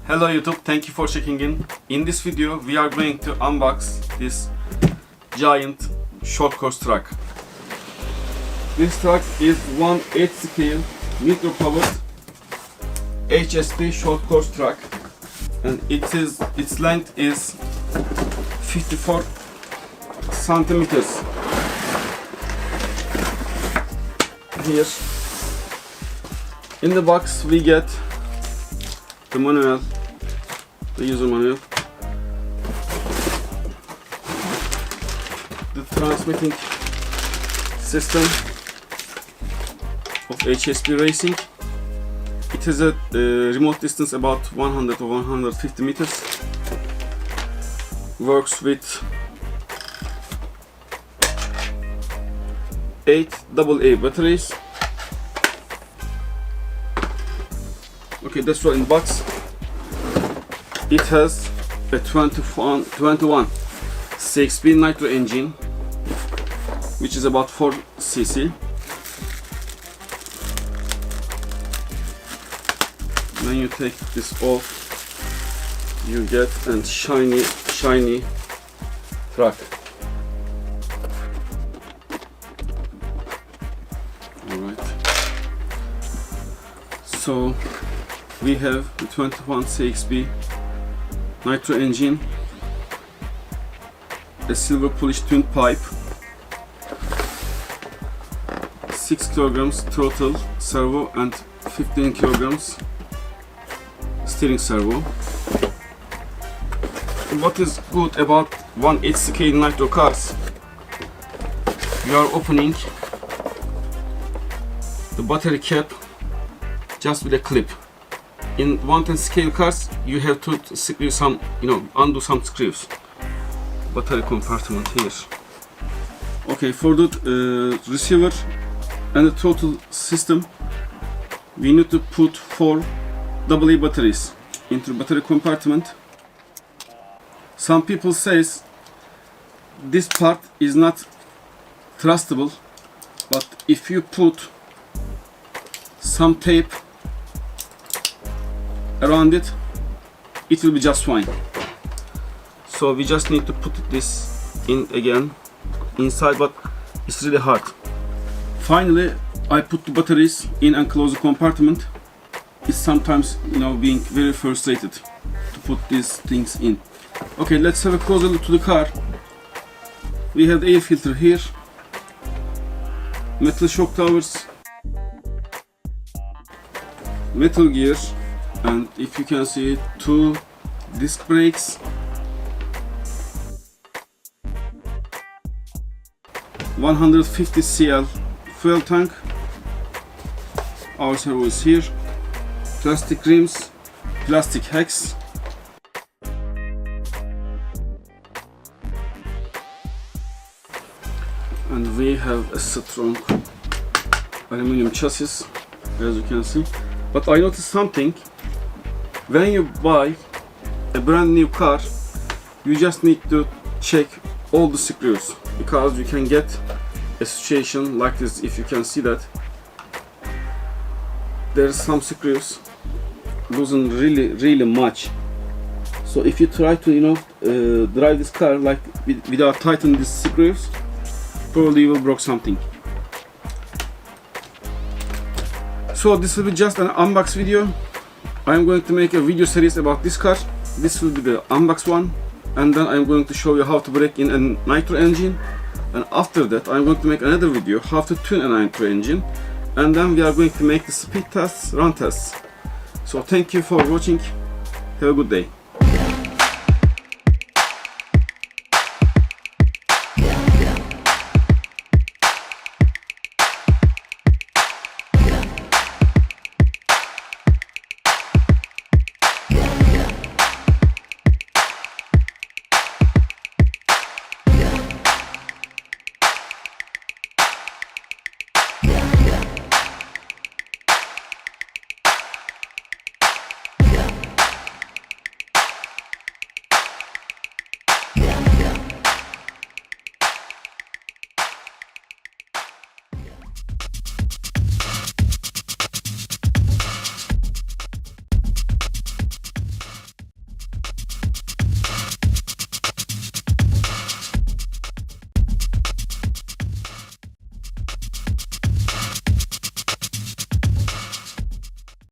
Hello YouTube, thank you for checking in. In this video, we are going to unbox this giant short course truck. This truck is one 8 scale Nitro powered HSP short course truck, and its length is 54 centimeters. Here in the box we get the manual, the user manual, the transmitting system of HSP Racing. It has a remote distance about 100 or 150 meters. Works with 8 AA batteries. Okay, that's right in the box. It has a 21 6-speed Nitro engine, which is about 4 cc. When you take this off, you get a shiny truck. Alright. So we have the 21 6-speed Nitro engine, a silver polished tuned pipe, 6 kilograms throttle servo and 15 kilograms steering servo. What is good about 1 8 scale Nitro cars? You are opening the battery cap just with a clip. In 110 scale cars, you have to screw some, undo some screws. Battery compartment here. Okay, for the receiver and the throttle system, we need to put 4 AA batteries into the battery compartment. Some people says this part is not trustable, but if you put some tape around it, it will be just fine. So we just need to put this in again inside, but it's really hard. Finally, I put the batteries in and close the compartment. It's sometimes being very frustrated to put these things in. Okay, let's have a closer look to the car. We have the air filter here, metal shock towers, metal gears, and if you can see, 2 disc brakes, 150 cl fuel tank. Our servo is here, plastic rims, plastic hex, and we have a strong aluminum chassis, as you can see. But I noticed something. When you buy a brand new car, you just need to check all the screws, because you can get a situation like this. If you can see that there's some screws losing really much. So if you try to drive this car like without tightening these screws, probably you will break something. So this will be just an unbox video. I am going to make a video series about this car. This will be the unbox one, and then I am going to show you how to break in a Nitro engine, and after that I am going to make another video how to tune a Nitro engine, and then we are going to make the speed tests, run tests. So thank you for watching. Have a good day.